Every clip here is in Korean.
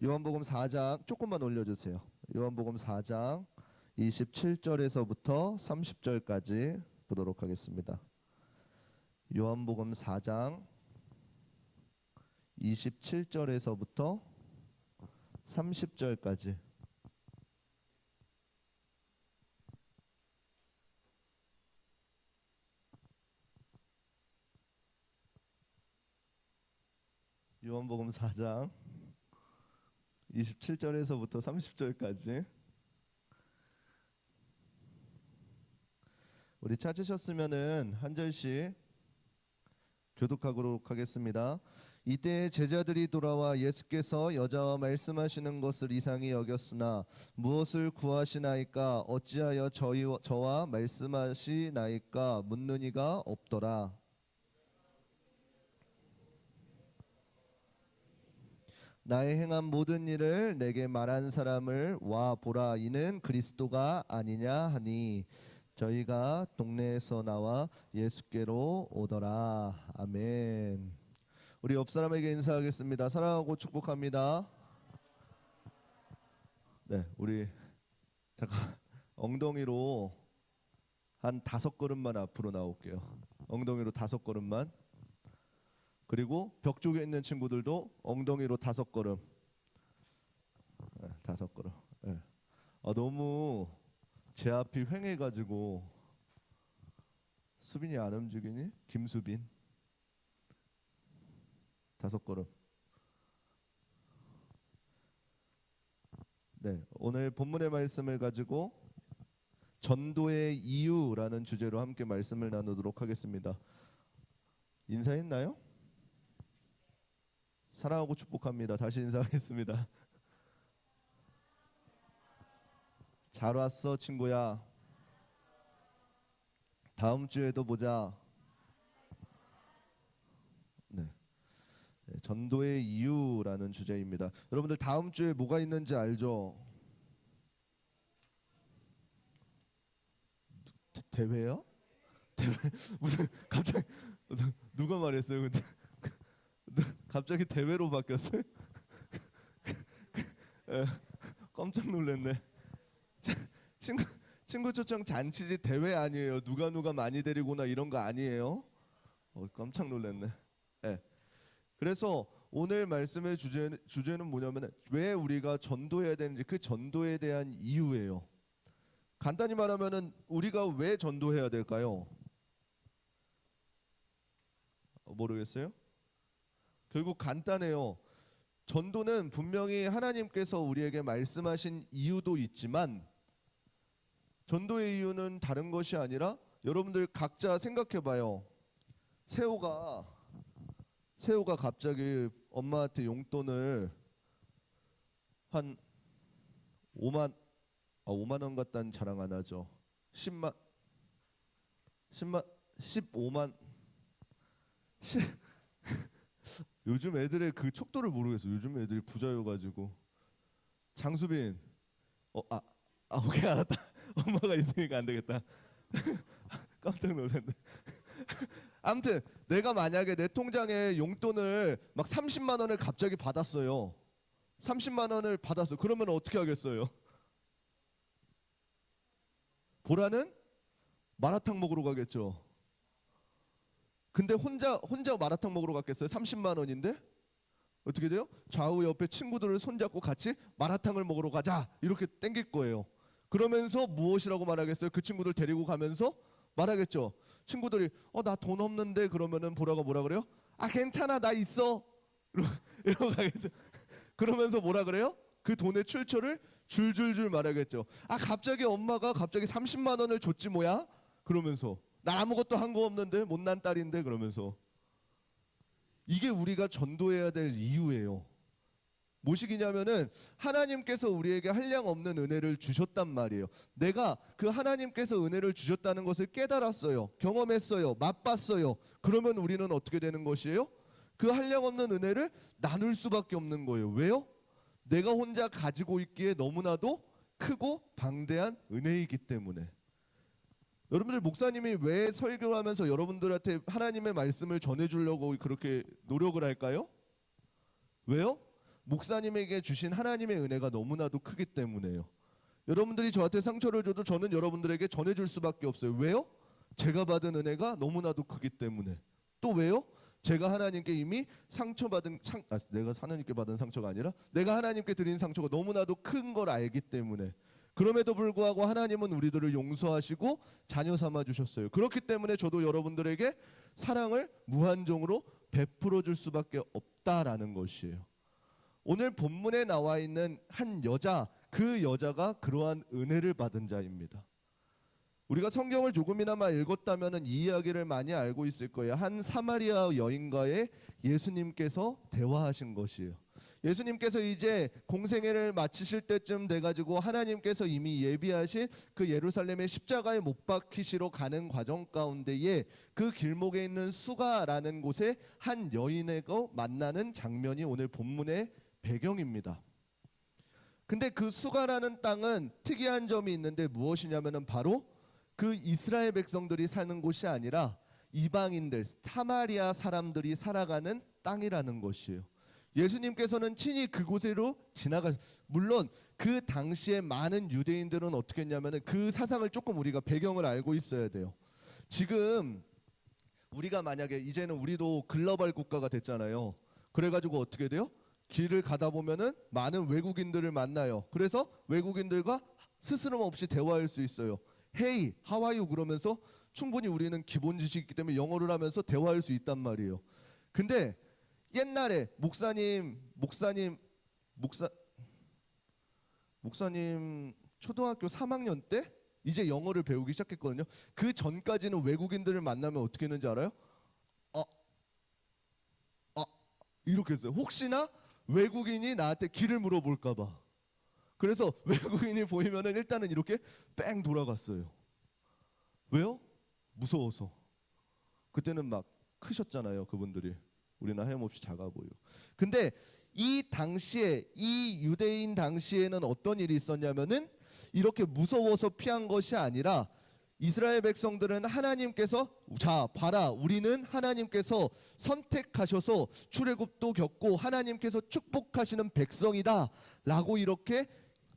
요한복음 4장 조금만 올려주세요. 요한복음 4장 27절에서부터 30절까지 보도록 하겠습니다. 요한복음 4장 27절에서부터 30절까지. 요한복음 4장 27절에서부터 30절까지. 우리 찾으셨으면은 한 절씩 교독하도록 하겠습니다. 이때 제자들이 돌아와 예수께서 여자와 말씀하시는 것을 이상히 여겼으나 무엇을 구하시나이까 어찌하여 저와 말씀하시나이까 묻는 이가 없더라. 나의 행한 모든 일을 내게 말한 사람을 와 보라, 이는 그리스도가 아니냐 하니 저희가 동네에서 나와 예수께로 오더라. 아멘. 우리 옆 사람에게 인사하겠습니다. 사랑하고 축복합니다. 네, 우리 잠깐 엉덩이로 한 5걸음만 앞으로 나올게요. 엉덩이로 5걸음만. 그리고 벽 쪽에 있는 친구들도 엉덩이로 5걸음. 네, 5걸음. 네. 너무 제 앞이 휑해가지고 수빈이 안 움직이니? 김수빈 5걸음. 네, 오늘 본문의 말씀을 가지고 전도의 이유라는 주제로 함께 말씀을 나누도록 하겠습니다. 인사했나요? 사랑하고 축복합니다. 다시 인사하겠습니다. 잘 왔어 친구야. 다음 주에도 보자. 네, 전도의 이유라는 주제입니다. 여러분들 다음 주에 뭐가 있는지 알죠? 대회요? 대회 무슨 갑자기 누가 말했어요? 근데 갑자기 대회로 바뀌었어요? 에, 깜짝 놀랐네. 친구 친구 초청 잔치지 대회 아니에요. 누가 많이 데리고나 이런 거 아니에요. 깜짝 놀랐네. 예. 그래서 오늘 말씀의 주제는 뭐냐면 왜 우리가 전도해야 되는지, 그 전도에 대한 이유예요. 간단히 말하면은 우리가 왜 전도해야 될까요? 모르겠어요? 결국 간단해요. 전도는 분명히 하나님께서 우리에게 말씀하신 이유도 있지만 전도의 이유는 다른 것이 아니라, 여러분들 각자 생각해 봐요. 세호가 갑자기 엄마한테 용돈을 한 5만 원 갖다는 자랑 안 하죠. 15만 10 요즘 애들의 그 척도를 모르겠어. 요즘 애들이 부자여가지고. 장수빈, 오케이 알았다. 엄마가 있으니까 안 되겠다. 깜짝 놀랐네. 아무튼 내가 만약에 내 통장에 용돈을 막 30만 원을 갑자기 받았어요. 30만 원을 받았어. 그러면 어떻게 하겠어요? 보라는 마라탕 먹으러 가겠죠. 근데 혼자 마라탕 먹으러 갔겠어요? 30만 원인데 어떻게 돼요? 좌우 옆에 친구들을 손잡고 같이 마라탕을 먹으러 가자 이렇게 땡길 거예요. 그러면서 무엇이라고 말하겠어요? 그 친구들 데리고 가면서 말하겠죠. 친구들이 나 돈 없는데, 그러면은 보라가 뭐라 그래요? 괜찮아 나 있어 이러고 가겠죠. 그러면서 뭐라 그래요? 그 돈의 출처를 줄줄줄 말하겠죠. 갑자기 엄마가 갑자기 30만 원을 줬지 뭐야? 그러면서 나 아무것도 한 거 없는데, 못난 딸인데, 그러면서. 이게 우리가 전도해야 될 이유예요. 무엇이냐면은 하나님께서 우리에게 한량 없는 은혜를 주셨단 말이에요. 내가 그 하나님께서 은혜를 주셨다는 것을 깨달았어요. 경험했어요. 맛봤어요. 그러면 우리는 어떻게 되는 것이에요? 그 한량 없는 은혜를 나눌 수밖에 없는 거예요. 왜요? 내가 혼자 가지고 있기에 너무나도 크고 방대한 은혜이기 때문에. 여러분들, 목사님이 왜 설교를 하면서 여러분들한테 하나님의 말씀을 전해주려고 그렇게 노력을 할까요? 왜요? 목사님에게 주신 하나님의 은혜가 너무나도 크기 때문에요. 여러분들이 저한테 상처를 줘도 저는 여러분들에게 전해줄 수밖에 없어요. 왜요? 제가 받은 은혜가 너무나도 크기 때문에. 또 왜요? 제가 하나님께 이미 내가 하나님께 받은 상처가 아니라 내가 하나님께 드린 상처가 너무나도 큰 걸 알기 때문에. 그럼에도 불구하고 하나님은 우리들을 용서하시고 자녀 삼아 주셨어요. 그렇기 때문에 저도 여러분들에게 사랑을 무한정으로 베풀어 줄 수밖에 없다라는 것이에요. 오늘 본문에 나와 있는 한 여자, 그 여자가 그러한 은혜를 받은 자입니다. 우리가 성경을 조금이나마 읽었다면 이 이야기를 많이 알고 있을 거예요. 한 사마리아 여인과의 예수님께서 대화하신 것이에요. 예수님께서 이제 공생애를 마치실 때쯤 돼가지고 하나님께서 이미 예비하신 그 예루살렘의 십자가에 못 박히시러 가는 과정 가운데에 그 길목에 있는 수가라는 곳에 한 여인에게 만나는 장면이 오늘 본문의 배경입니다. 근데 그 수가라는 땅은 특이한 점이 있는데 무엇이냐면은 바로 그 이스라엘 백성들이 사는 곳이 아니라 이방인들, 사마리아 사람들이 살아가는 땅이라는 것이에요. 예수님께서는 친히 그곳으로 물론 그 당시에 많은 유대인들은 어떻게 했냐면은 그 사상을 조금 우리가 배경을 알고 있어야 돼요. 지금 우리가 만약에 이제는 우리도 글로벌 국가가 됐잖아요. 그래가지고 어떻게 돼요? 길을 가다 보면은 많은 외국인들을 만나요. 그래서 외국인들과 스스럼 없이 대화할 수 있어요. Hey, how are you? 그러면서 충분히 우리는 기본 지식이 있기 때문에 영어를 하면서 대화할 수 있단 말이에요. 근데 옛날에 목사님 초등학교 3학년 때 이제 영어를 배우기 시작했거든요. 그 전까지는 외국인들을 만나면 어떻게 했는지 알아요? 이렇게 했어요. 혹시나 외국인이 나한테 길을 물어볼까 봐. 그래서 외국인이 보이면은 일단은 이렇게 뺑 돌아갔어요. 왜요? 무서워서. 그때는 막 크셨잖아요, 그분들이. 우리는 하염없이 작아 보여. 근데 이 당시에 이 유대인 당시에는 어떤 일이 있었냐면은 이렇게 무서워서 피한 것이 아니라 이스라엘 백성들은 하나님께서 자 봐라 우리는 하나님께서 선택하셔서 출애굽도 겪고 하나님께서 축복하시는 백성이다 라고 이렇게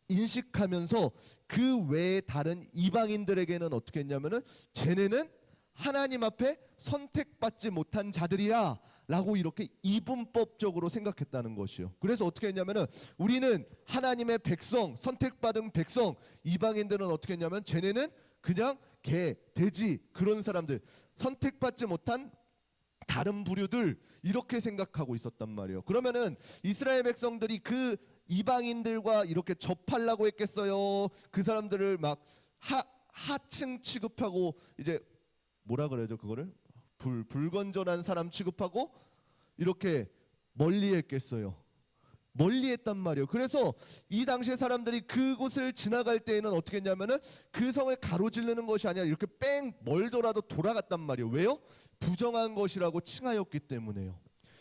인식하면서 그 외에 다른 이방인들에게는 어떻게 했냐면은 쟤네는 하나님 앞에 선택받지 못한 자들이야 라고 이렇게 이분법적으로 생각했다는 것이요. 그래서 어떻게 했냐면은 우리는 하나님의 백성, 선택받은 백성, 이방인들은 어떻게 했냐면 쟤네는 그냥 개, 돼지 그런 사람들, 선택받지 못한 다른 부류들 이렇게 생각하고 있었단 말이에요. 그러면은 이스라엘 백성들이 그 이방인들과 이렇게 접하려고 했겠어요. 그 사람들을 막 하층 취급하고 이제 뭐라 그래야죠 그거를? 불건전한 사람 취급하고 이렇게 멀리했겠어요. 멀리했단 말이에요. 그래서 이 당시의 사람들이 그곳을 지나갈 때에는 어떻게 했냐면은 그 성을 가로지르는 것이 아니라 이렇게 뺑 멀더라도 돌아갔단 말이에요. 왜요? 부정한 것이라고 칭하였기 때문에요.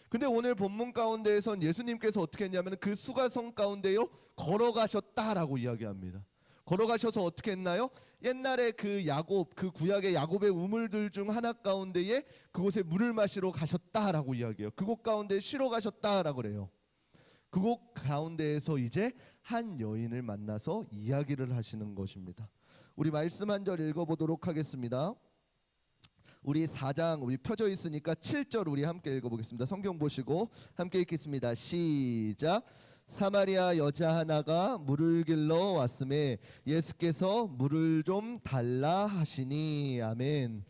근데 오늘 본문 가운데에선 예수님께서 어떻게 했냐면 그 수가성 가운데요 걸어가셨다라고 이야기합니다. 걸어가셔서 어떻게 했나요? 옛날에 그 야곱, 그 구약의 야곱의 우물들 중 하나 가운데에 그곳에 물을 마시러 가셨다라고 이야기해요. 그곳 가운데 쉬러 가셨다라고 그래요. 그곳 가운데에서 이제 한 여인을 만나서 이야기를 하시는 것입니다. 우리 말씀 한 절 읽어보도록 하겠습니다. 우리 4장 우리 펴져 있으니까 7절 우리 함께 읽어보겠습니다. 성경 보시고 함께 읽겠습니다. 시작. 사마리아 여자 하나가 물을 길러 왔음에 예수께서 물을 좀 달라 하시니. 아멘.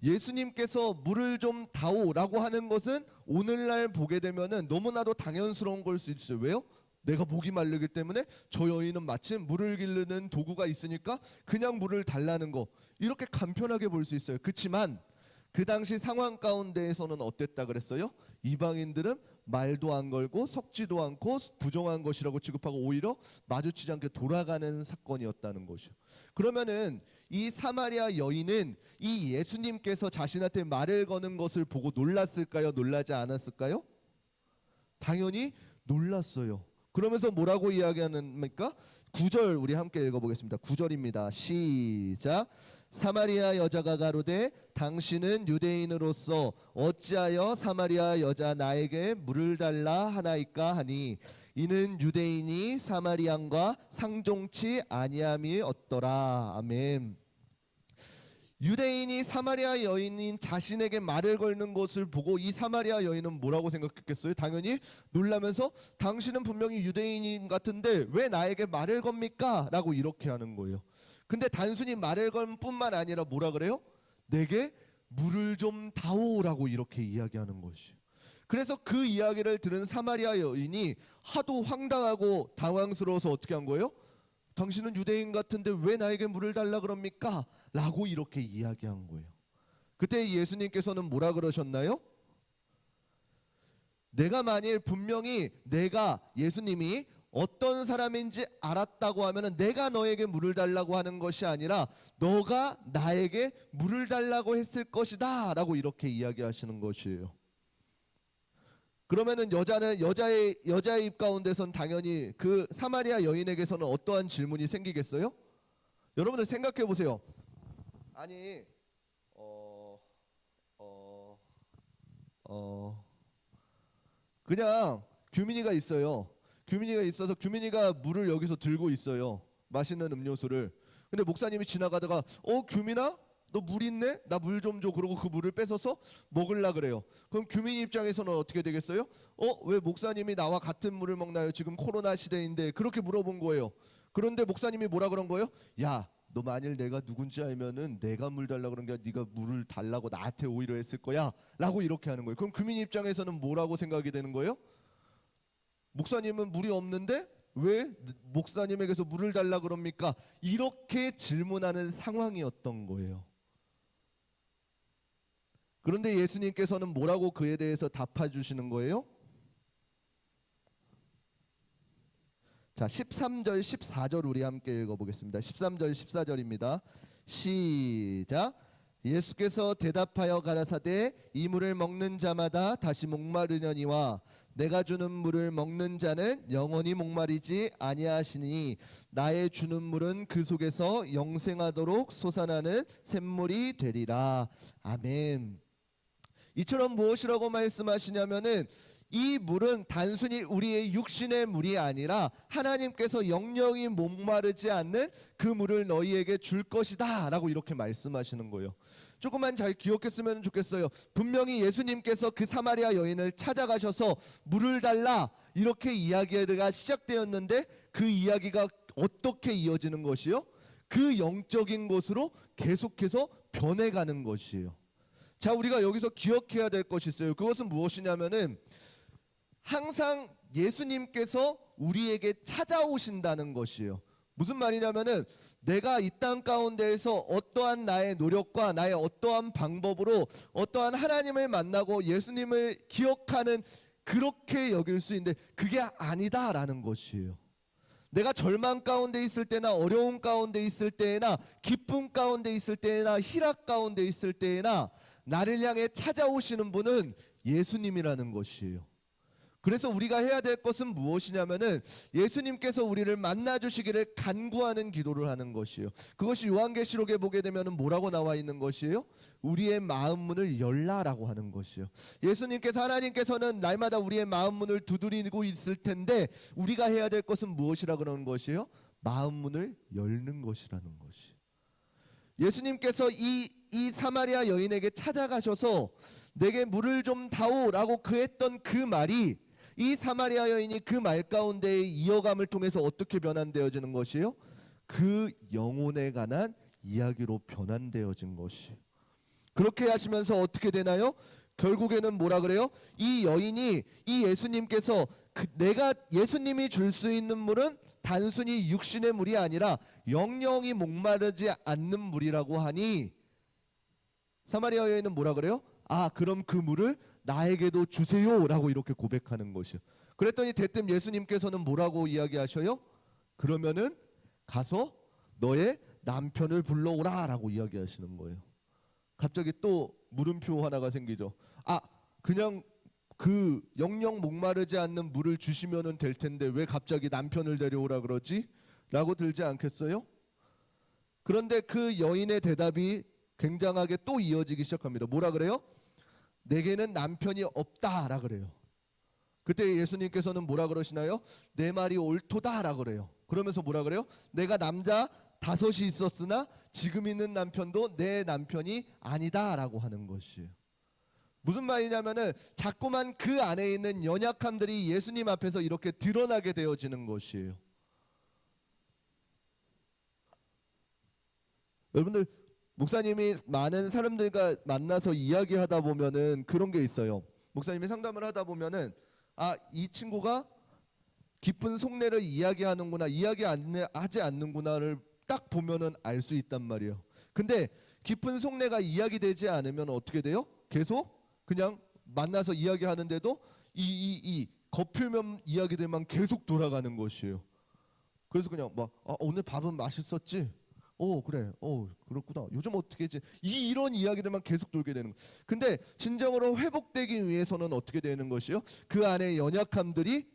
예수님께서 물을 좀 다오라고 하는 것은 오늘날 보게 되면은 너무나도 당연스러운 걸 수 있어요. 왜요? 내가 목이 마르기 때문에 저 여인은 마침 물을 기르는 도구가 있으니까 그냥 물을 달라는 거 이렇게 간편하게 볼 수 있어요. 그렇지만 그 당시 상황 가운데에서는 어땠다 그랬어요? 이방인들은 말도 안 걸고 섞지도 않고 부정한 것이라고 취급하고 오히려 마주치지 않게 돌아가는 사건이었다는 것이요. 그러면은 이 사마리아 여인은 이 예수님께서 자신한테 말을 거는 것을 보고 놀랐을까요? 놀라지 않았을까요? 당연히 놀랐어요. 그러면서 뭐라고 이야기하는입니까? 9절 우리 함께 읽어보겠습니다. 9절입니다. 시작. 사마리아 여자가 가로되 당신은 유대인으로서 어찌하여 사마리아 여자 나에게 물을 달라 하나이까 하니 이는 유대인이 사마리안과 상종치 아니함이 없더라. 아멘. 유대인이 사마리아 여인인 자신에게 말을 걸는 것을 보고 이 사마리아 여인은 뭐라고 생각했겠어요? 당연히 놀라면서 당신은 분명히 유대인인 같은데 왜 나에게 말을 겁니까? 라고 이렇게 하는 거예요. 근데 단순히 말을 건 뿐만 아니라 뭐라 그래요? 내게 물을 좀 다오라고 이렇게 이야기하는 것이에요. 그래서 그 이야기를 들은 사마리아 여인이 하도 황당하고 당황스러워서 어떻게 한 거예요? 당신은 유대인 같은데 왜 나에게 물을 달라 그럽니까? 라고 이렇게 이야기한 거예요. 그때 예수님께서는 뭐라 그러셨나요? 내가 만일 분명히 내가 예수님이 어떤 사람인지 알았다고 하면은 내가 너에게 물을 달라고 하는 것이 아니라 너가 나에게 물을 달라고 했을 것이다 라고 이렇게 이야기하시는 것이에요. 그러면은 여자의 입 가운데선 당연히 그 사마리아 여인에게서는 어떠한 질문이 생기겠어요? 여러분들 생각해 보세요. 아니 그냥 규민이가 있어요. 규민이가 있어서 규민이가 물을 여기서 들고 있어요. 맛있는 음료수를. 근데 목사님이 지나가다가 규민아 너 물 있네? 나 물 좀 줘. 그러고 그 물을 뺏어서 먹으려 그래요. 그럼 규민 입장에서는 어떻게 되겠어요? 왜 목사님이 나와 같은 물을 먹나요? 지금 코로나 시대인데 그렇게 물어본 거예요. 그런데 목사님이 뭐라 그런 거예요? 야, 너 만일 내가 누군지 알면은 내가 물 달라 그런 게 아니라 네가 물을 달라고 나한테 오히려 했을 거야 라고 이렇게 하는 거예요. 그럼 규민 입장에서는 뭐라고 생각이 되는 거예요? 목사님은 물이 없는데 왜 목사님에게서 물을 달라 그럽니까? 이렇게 질문하는 상황이었던 거예요. 그런데 예수님께서는 뭐라고 그에 대해서 답해 주시는 거예요? 자, 13절 14절 우리 함께 읽어보겠습니다. 13절 14절입니다. 시작. 예수께서 대답하여 가라사대 이 물을 먹는 자마다 다시 목마르려니와 내가 주는 물을 먹는 자는 영원히 목마르지 아니하시니 나의 주는 물은 그 속에서 영생하도록 솟아나는 샘물이 되리라. 아멘. 이처럼 무엇이라고 말씀하시냐면은 이 물은 단순히 우리의 육신의 물이 아니라 하나님께서 영영이 목마르지 않는 그 물을 너희에게 줄 것이다 라고 이렇게 말씀하시는 거예요. 조금만 잘 기억했으면 좋겠어요. 분명히 예수님께서 그 사마리아 여인을 찾아가셔서 물을 달라 이렇게 이야기가 시작되었는데 그 이야기가 어떻게 이어지는 것이요? 그 영적인 곳으로 계속해서 변해가는 것이에요. 자, 우리가 여기서 기억해야 될 것이 있어요. 그것은 무엇이냐면은 항상 예수님께서 우리에게 찾아오신다는 것이에요. 무슨 말이냐면은 내가 이 땅 가운데에서 어떠한 나의 노력과 나의 어떠한 방법으로 어떠한 하나님을 만나고 예수님을 기억하는 그렇게 여길 수 있는데 그게 아니다라는 것이에요. 내가 절망 가운데 있을 때나 어려움 가운데 있을 때나 기쁨 가운데 있을 때나 희락 가운데 있을 때나 나를 향해 찾아오시는 분은 예수님이라는 것이에요. 그래서 우리가 해야 될 것은 무엇이냐면은 예수님께서 우리를 만나 주시기를 간구하는 기도를 하는 것이에요. 그것이 요한계시록에 보게 되면은 뭐라고 나와 있는 것이에요? 우리의 마음 문을 열라라고 하는 것이에요. 예수님께서 하나님께서는 날마다 우리의 마음 문을 두드리고 있을 텐데 우리가 해야 될 것은 무엇이라 그러는 것이에요? 마음 문을 열는 것이라는 것이. 예수님께서 이 사마리아 여인에게 찾아가셔서 내게 물을 좀 다오라고 그했던 그 말이 이 사마리아 여인이 그 말 가운데의 이어감을 통해서 어떻게 변환되어지는 것이에요? 그 영혼에 관한 이야기로 변환되어진 것이. 그렇게 하시면서 어떻게 되나요? 결국에는 뭐라 그래요? 이 여인이 이 예수님께서 내가 예수님이 줄 수 있는 물은 단순히 육신의 물이 아니라 영영이 목마르지 않는 물이라고 하니 사마리아 여인은 뭐라 그래요? 그럼 그 물을 나에게도 주세요라고 이렇게 고백하는 것이요. 그랬더니 대뜸 예수님께서는 뭐라고 이야기하셔요? 그러면은 가서 너의 남편을 불러오라라고 이야기하시는 거예요. 갑자기 또 물음표 하나가 생기죠. 그냥 그 영영 목마르지 않는 물을 주시면은 될 텐데 왜 갑자기 남편을 데려오라 그러지? 라고 들지 않겠어요? 그런데 그 여인의 대답이 굉장하게 또 이어지기 시작합니다. 뭐라 그래요? 내게는 남편이 없다라 그래요. 그때 예수님께서는 뭐라 그러시나요? 내 말이 옳도다라 그래요. 그러면서 뭐라 그래요? 내가 남자 5이 있었으나 지금 있는 남편도 내 남편이 아니다라고 하는 것이에요. 무슨 말이냐면은 자꾸만 그 안에 있는 연약함들이 예수님 앞에서 이렇게 드러나게 되어지는 것이에요. 여러분들, 목사님이 많은 사람들과 만나서 이야기하다 보면은 그런 게 있어요. 목사님이 상담을 하다 보면은 이 친구가 깊은 속내를 이야기하는구나, 하지 않는구나를 딱 보면은 알 수 있단 말이에요. 근데 깊은 속내가 이야기되지 않으면 어떻게 돼요? 계속 그냥 만나서 이야기하는데도 이 겉표면 이야기들만 계속 돌아가는 것이에요. 그래서 그냥 막 오늘 밥은 맛있었지? 그래. 그렇구나. 요즘 어떻게 했지? 이런 이야기들만 계속 돌게 되는 거예요. 근데 진정으로 회복되기 위해서는 어떻게 되는 것이요? 그 안에 연약함들이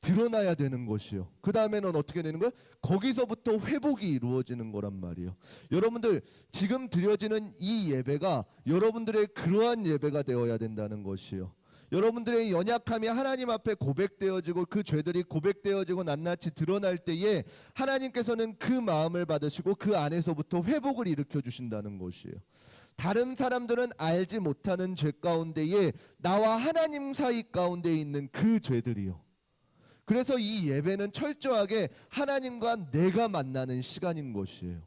드러나야 되는 것이요. 그 다음에는 어떻게 되는 거예요? 거기서부터 회복이 이루어지는 거란 말이에요. 여러분들, 지금 드려지는 이 예배가 여러분들의 그러한 예배가 되어야 된다는 것이요. 여러분들의 연약함이 하나님 앞에 고백되어지고 그 죄들이 고백되어지고 낱낱이 드러날 때에 하나님께서는 그 마음을 받으시고 그 안에서부터 회복을 일으켜 주신다는 것이에요. 다른 사람들은 알지 못하는 죄 가운데에 나와 하나님 사이 가운데 있는 그 죄들이요. 그래서 이 예배는 철저하게 하나님과 내가 만나는 시간인 것이에요.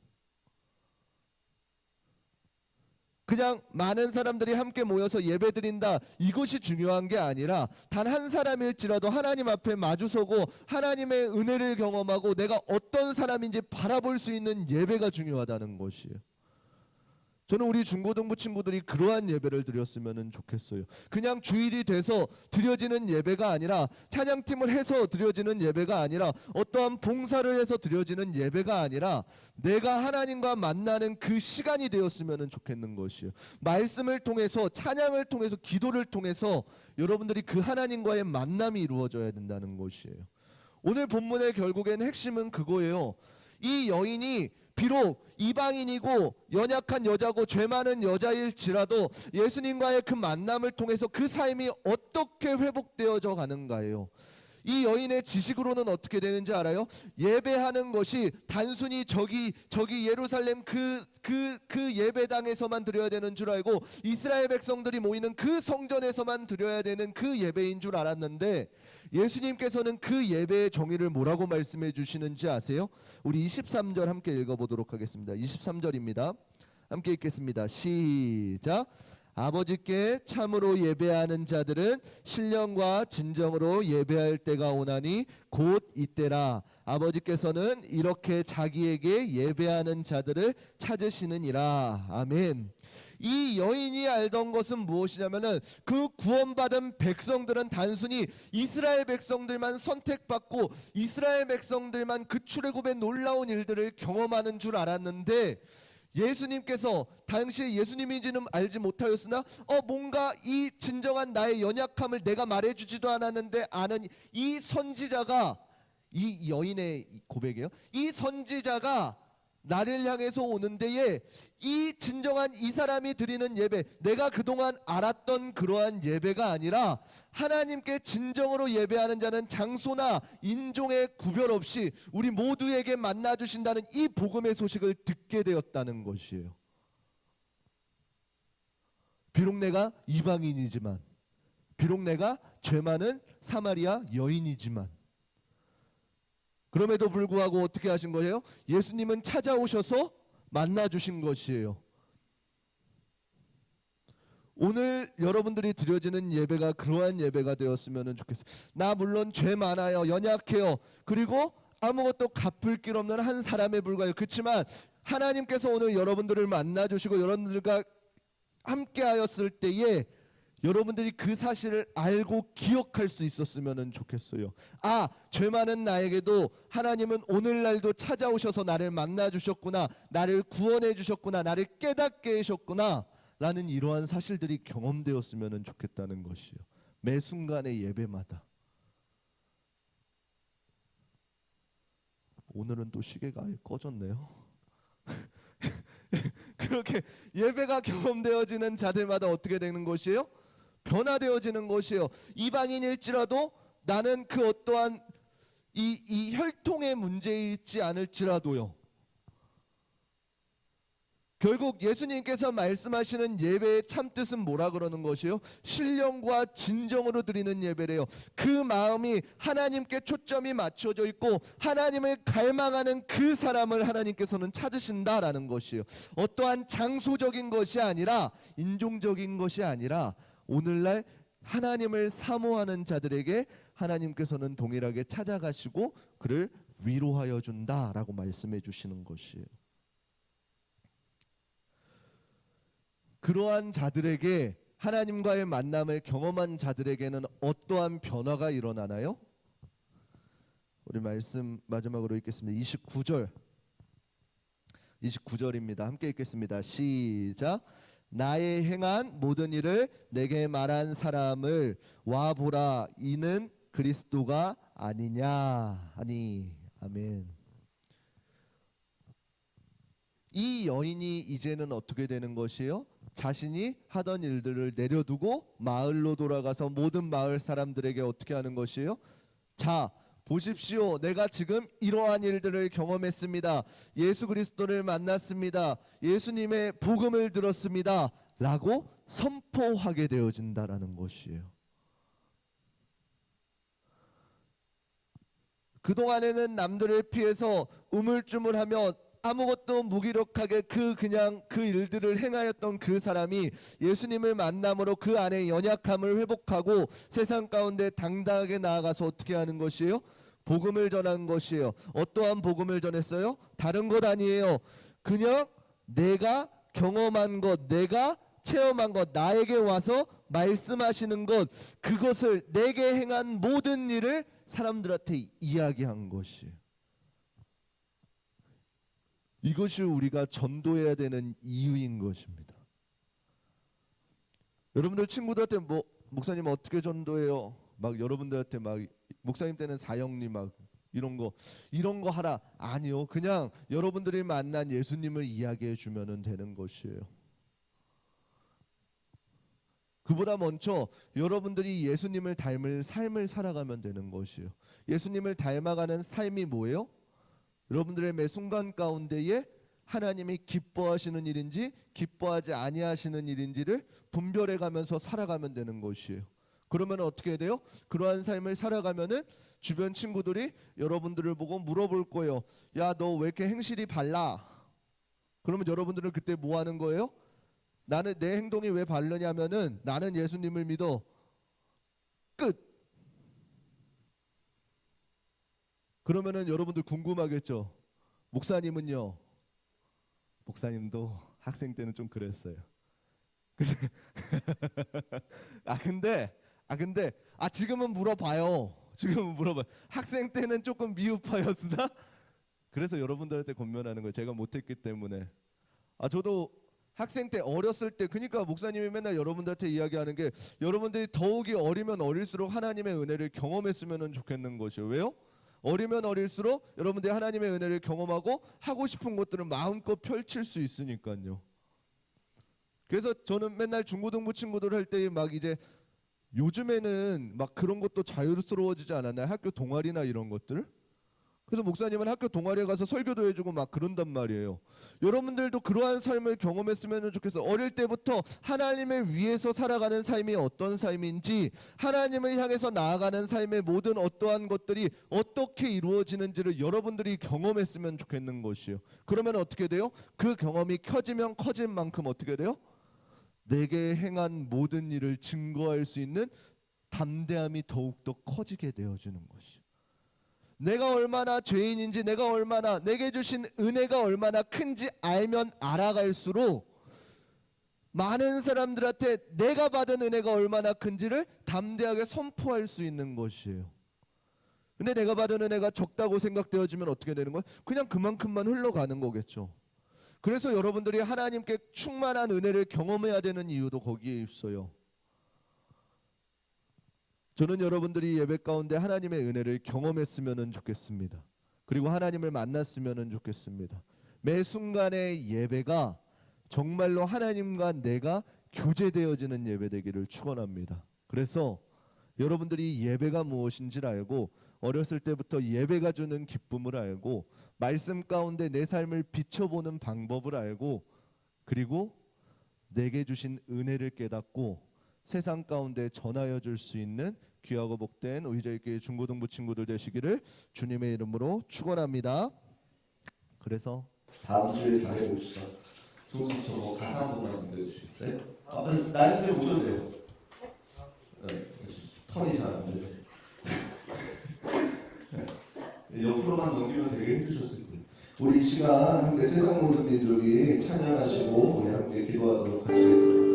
그냥 많은 사람들이 함께 모여서 예배드린다, 이것이 중요한 게 아니라 단 한 사람일지라도 하나님 앞에 마주서고 하나님의 은혜를 경험하고 내가 어떤 사람인지 바라볼 수 있는 예배가 중요하다는 것이에요. 저는 우리 중고등부 친구들이 그러한 예배를 드렸으면 좋겠어요. 그냥 주일이 돼서 드려지는 예배가 아니라, 찬양팀을 해서 드려지는 예배가 아니라, 어떠한 봉사를 해서 드려지는 예배가 아니라 내가 하나님과 만나는 그 시간이 되었으면 좋겠는 것이에요. 말씀을 통해서, 찬양을 통해서, 기도를 통해서 여러분들이 그 하나님과의 만남이 이루어져야 된다는 것이에요. 오늘 본문의 결국엔 핵심은 그거예요. 이 여인이 비록 이방인이고 연약한 여자고 죄 많은 여자일지라도 예수님과의 그 만남을 통해서 그 삶이 어떻게 회복되어져 가는가예요. 이 여인의 지식으로는 어떻게 되는지 알아요? 예배하는 것이 단순히 저기 예루살렘 그 예배당에서만 드려야 되는 줄 알고 이스라엘 백성들이 모이는 그 성전에서만 드려야 되는 그 예배인 줄 알았는데, 예수님께서는 그 예배의 정의를 뭐라고 말씀해 주시는지 아세요? 우리 23절 함께 읽어보도록 하겠습니다. 23절입니다. 함께 읽겠습니다. 시작. 아버지께 참으로 예배하는 자들은 신령과 진정으로 예배할 때가 오나니 곧 이때라. 아버지께서는 이렇게 자기에게 예배하는 자들을 찾으시느니라. 아멘. 이 여인이 알던 것은 무엇이냐면은 그 구원받은 백성들은 단순히 이스라엘 백성들만 선택받고 이스라엘 백성들만 그 출애굽의 놀라운 일들을 경험하는 줄 알았는데, 예수님께서 당시에 예수님인지는 알지 못하였으나 뭔가 이 진정한 나의 연약함을 내가 말해주지도 않았는데 아는 이 선지자가, 이 여인의 고백이에요. 이 선지자가 나를 향해서 오는 데에 이 진정한 이 사람이 드리는 예배, 내가 그동안 알았던 그러한 예배가 아니라 하나님께 진정으로 예배하는 자는 장소나 인종의 구별 없이 우리 모두에게 만나 주신다는 이 복음의 소식을 듣게 되었다는 것이에요. 비록 내가 이방인이지만, 비록 내가 죄 많은 사마리아 여인이지만, 그럼에도 불구하고 어떻게 하신 거예요? 예수님은 찾아오셔서 만나 주신 것이에요. 오늘 여러분들이 드려지는 예배가 그러한 예배가 되었으면 좋겠어요. 나 물론 죄 많아요. 연약해요. 그리고 아무것도 갚을 길 없는 한 사람에 불과해요. 그렇지만 하나님께서 오늘 여러분들을 만나 주시고 여러분들과 함께 하였을 때에 여러분들이 그 사실을 알고 기억할 수 있었으면 좋겠어요. 죄 많은 나에게도 하나님은 오늘날도 찾아오셔서 나를 만나 주셨구나, 나를 구원해 주셨구나, 나를 깨닫게 하셨구나 라는 이러한 사실들이 경험되었으면 좋겠다는 것이요. 매 순간의 예배마다. 오늘은 또 시계가 아예 꺼졌네요. 그렇게 예배가 경험되어지는 자들마다 어떻게 되는 것이에요? 변화되어지는 것이에요. 이방인일지라도 나는 그 어떠한 이 혈통의 문제에 있지 않을지라도요. 결국 예수님께서 말씀하시는 예배의 참뜻은 뭐라 그러는 것이요? 신령과 진정으로 드리는 예배래요. 그 마음이 하나님께 초점이 맞춰져 있고 하나님을 갈망하는 그 사람을 하나님께서는 찾으신다라는 것이에요. 어떠한 장소적인 것이 아니라 인종적인 것이 아니라 오늘날 하나님을 사모하는 자들에게 하나님께서는 동일하게 찾아가시고 그를 위로하여 준다라고 말씀해 주시는 것이에요. 그러한 자들에게 하나님과의 만남을 경험한 자들에게는 어떠한 변화가 일어나나요? 우리 말씀 마지막으로 읽겠습니다. 29절입니다. 함께 읽겠습니다. 시작. 나의 행한 모든 일을 내게 말한 사람을 와 보라. 이는 그리스도가 아니냐 하니. 아멘. 이 여인이 이제는 어떻게 되는 것이에요? 자신이 하던 일들을 내려두고 마을로 돌아가서 모든 마을 사람들에게 어떻게 하는 것이에요? 자, 보십시오. 내가 지금 이러한 일들을 경험했습니다. 예수 그리스도를 만났습니다. 예수님의 복음을 들었습니다. 라고 선포하게 되어진다라는 것이에요. 그동안에는 남들을 피해서 우물쭈물하며 아무것도 무기력하게 그냥 그 일들을 행하였던 그 사람이 예수님을 만남으로 그 안에 연약함을 회복하고 세상 가운데 당당하게 나아가서 어떻게 하는 것이에요? 복음을 전한 것이에요. 어떠한 복음을 전했어요? 다른 것 아니에요. 그냥 내가 경험한 것, 내가 체험한 것, 나에게 와서 말씀하시는 것, 그것을 내게 행한 모든 일을 사람들한테 이야기한 것이에요. 이것이 우리가 전도해야 되는 이유인 것입니다. 여러분들 친구들한테 뭐 목사님 어떻게 전도해요? 막 여러분들한테 막 목사님 때는 사형리 막 이런 거 하라. 아니요. 그냥 여러분들이 만난 예수님을 이야기해 주면 되는 것이에요. 그보다 먼저 여러분들이 예수님을 닮을 삶을 살아가면 되는 것이에요. 예수님을 닮아가는 삶이 뭐예요? 여러분들의 매 순간 가운데에 하나님이 기뻐하시는 일인지 기뻐하지 아니하시는 일인지를 분별해 가면서 살아가면 되는 것이에요. 그러면 어떻게 돼요? 그러한 삶을 살아가면은 주변 친구들이 여러분들을 보고 물어볼 거예요. 야, 너 왜 이렇게 행실이 발라? 그러면 여러분들은 그때 뭐 하는 거예요? 나는 내 행동이 왜 바르냐면은 나는 예수님을 믿어. 끝. 그러면은 여러분들 궁금하겠죠. 목사님은요? 목사님도 학생 때는 좀 그랬어요. 근데 지금은 물어봐요. 지금은 물어봐. 학생 때는 조금 미흡하였으나 그래서 여러분들한테 권면하는 거예요. 제가 못했기 때문에. 저도 학생 때 어렸을 때 그러니까 목사님이 맨날 여러분들한테 이야기하는 게 여러분들이 더욱이 어리면 어릴수록 하나님의 은혜를 경험했으면 좋겠는 것이에요. 왜요? 어리면 어릴수록 여러분들이 하나님의 은혜를 경험하고 하고 싶은 것들을 마음껏 펼칠 수 있으니까요. 그래서 저는 맨날 중고등부 친구들 할 때 막 이제 요즘에는 막 그런 것도 자유스러워지지 않았나요? 학교 동아리나 이런 것들. 그래서 목사님은 학교 동아리에 가서 설교도 해주고 막 그런단 말이에요. 여러분들도 그러한 삶을 경험했으면 좋겠어요. 어릴 때부터 하나님을 위해서 살아가는 삶이 어떤 삶인지, 하나님을 향해서 나아가는 삶의 모든 어떠한 것들이 어떻게 이루어지는지를 여러분들이 경험했으면 좋겠는 것이에요. 그러면 어떻게 돼요? 그 경험이 커지면 커진 만큼 어떻게 돼요? 내게 행한 모든 일을 증거할 수 있는 담대함이 더욱더 커지게 되어지는 것이에요. 내가 얼마나 죄인인지, 내가 얼마나 내게 주신 은혜가 얼마나 큰지 알면 알아갈수록 많은 사람들한테 내가 받은 은혜가 얼마나 큰지를 담대하게 선포할 수 있는 것이에요. 근데 내가 받은 은혜가 적다고 생각되어지면 어떻게 되는 거예요? 그냥 그만큼만 흘러가는 거겠죠. 그래서 여러분들이 하나님께 충만한 은혜를 경험해야 되는 이유도 거기에 있어요. 저는 여러분들이 예배 가운데 하나님의 은혜를 경험했으면 좋겠습니다. 그리고 하나님을 만났으면 좋겠습니다. 매 순간의 예배가 정말로 하나님과 내가 교제되어지는 예배되기를 축원합니다. 그래서 여러분들이 예배가 무엇인지를 알고 어렸을 때부터 예배가 주는 기쁨을 알고 말씀 가운데 내 삶을 비춰보는 방법을 알고 그리고 내게 주신 은혜를 깨닫고 세상 가운데 전하여 줄 수 있는 귀하고 복된 의자교회 중고등부 친구들 되시기를 주님의 이름으로 축원합니다. 그래서 다음 주에 잘해봅시다. 조수 저거 가사 한 번만 남겨주시겠어요? 나연쌤 오셔도 돼요. 턴이 잘 안 돼요. 옆으로만 넘기면 되게 해주셨을 거예요. 우리 이 시간 함께 세상 모든 민족이 찬양하시고 우리 함께 기도하도록 하시겠습니다.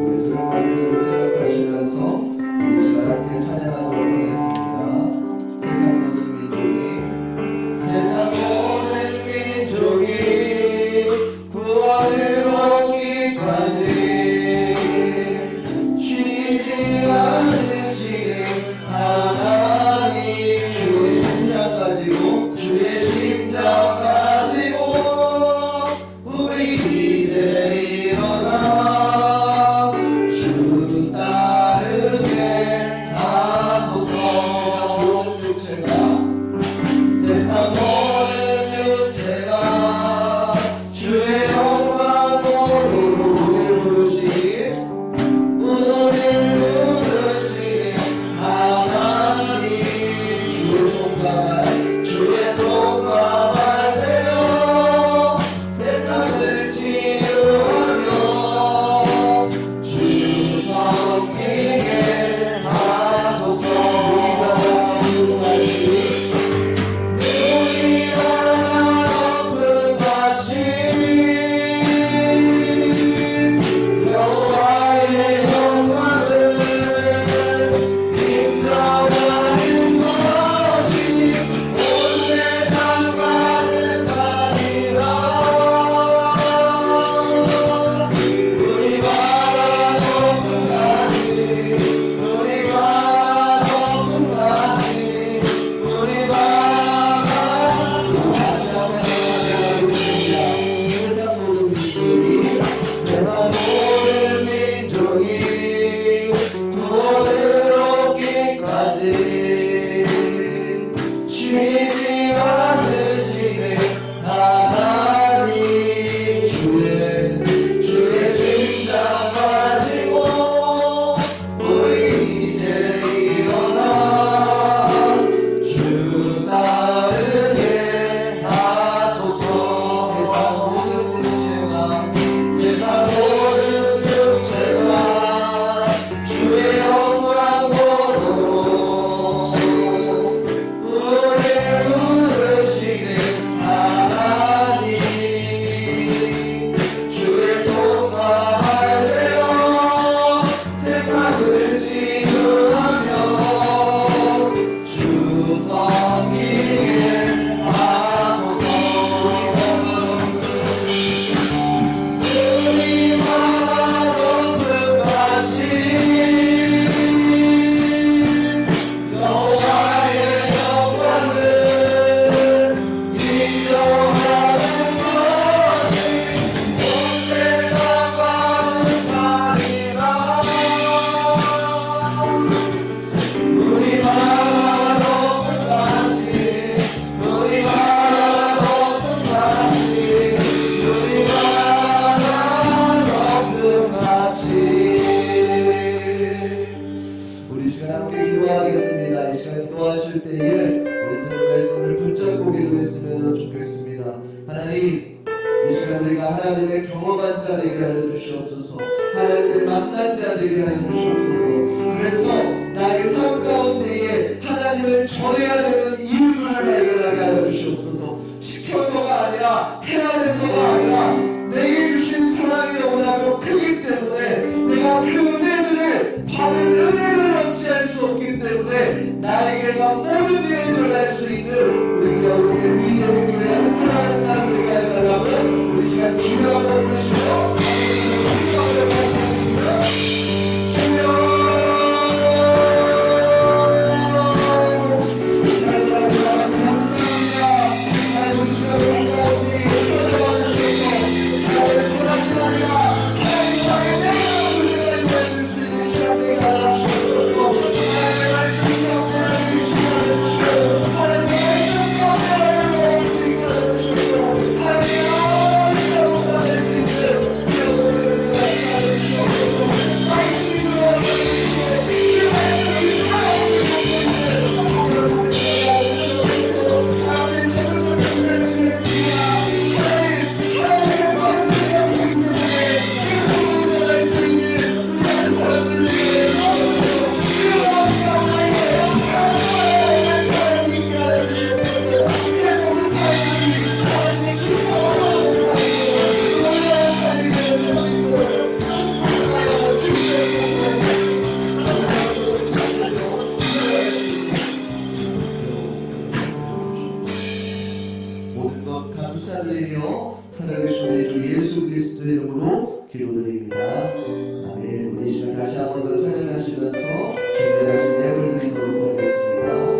우리 들은 말씀을 생각하시면서 우리 이 시간 함께 찬양하도록 하겠습니다. 세상 모든 민족이 구원을 얻기까지 쉬지 않으시길 하나님 주의 심장 가지고 주의 심장 가지고 우리 이제 일어나 주 따르게 하소서. 모든 육체가 세상 모든 육체가 주의 영광으로 우리를 부르시길 우리를 부르시길 하나님 주의 손가발 주의 손가발 되어 세상을 치유하며 주 섬기게 하소서. 하나님의 경험한 자 되게 하여 주시옵소서. 하나님의 만난 자 되게 하여 주시옵소서. 그래서 나의 삶 가운데에 하나님을 전해야 되는 이유를 발견하게 하여 주시옵소서. 시켜서가 아니라 해야 돼서가 아니라 내게 주신 사랑이 너무나도 크기 때문에 내가 그 은혜들을 받은 은혜를 어찌할 수 없기 때문에 나에게만 모든 일을 전할 수 있는 우리 교회 위대한 교회 사랑하는 사람들에게 하여달라고 우리 시간 주여 한번 부르시고 기도하도록 하시겠습니다. 주여 사랑하는 기도드립니다. 아멘. 우리 시간 다시 한 번 더 찬양하시면서 준비하신 예배를 드리도록 하겠습니다.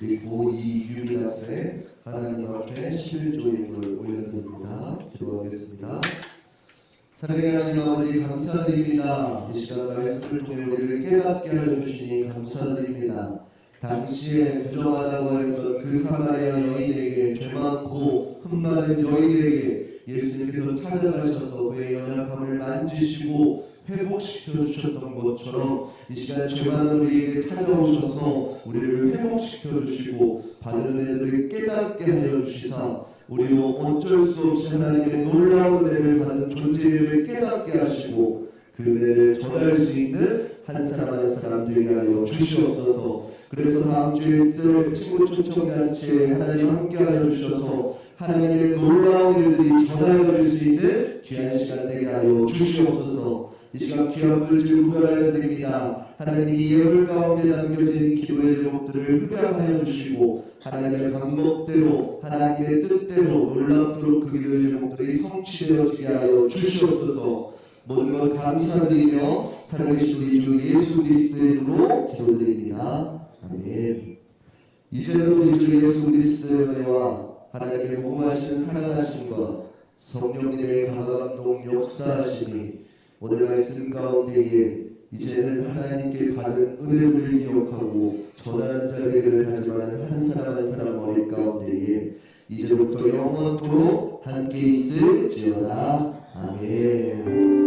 우리 고2 유비학생 하나님 앞에 11조임을 올려드립니다. 기도하겠습니다. 사랑의 하나님 아버지 감사드립니다. 이 시간 말씀을 통해 우리를 깨닫게 하여 주시니 감사드립니다. 당시에 부정하다고 했던 그 사마리아 여인에게 죄 많고 흠 많은 여인에게 예수님께서 찾아가셔서 그의 연약함을 만지시고 회복시켜 주셨던 것처럼 이 시간 죄 많은 우리에게 찾아오셔서 우리를 회복시켜 주시고 받은 애들을 깨닫게 하여 주시사 우리로 어쩔 수 없이 하나님의 놀라운 은혜를 받은 존재를 깨닫게 하시고 그 은혜를 전할 수 있는 한 사람 한 사람 되게 하여 주시옵소서. 그래서 다음 주에 있을 친구 초청잔치에 하나님 함께하여 주셔서 하나님의 놀라운 일들이 전하여질 수 있는 귀한 시간 되게 하여 주시옵소서. 이 시간 귀한 물질 구하여 드립니다. 하나님 이 예물 가운데 담겨진 기도의 제목들을 흡양하여 주시고 하나님의 방법대로 하나님의 뜻대로 놀랍도록 그 기도의 제목들이 성취되어지게 하여 주시옵소서. 모든 것 감사드리며 살아계신 우리 주 예수 그리스도의 이름으로 기도드립니다. 아멘. 이제는 우리 주 예수 그리스도의 은혜와 하나님의 무궁하신 사랑하심과 성령님의 감동 역사하심이 오늘 말씀 가운데에 이제는 하나님께 받은 은혜를 기억하고 전하는 자리를 하지만 한 사람 한 사람 머리 가운데에 이제부터 영원토록 함께 있을지어다. 아멘.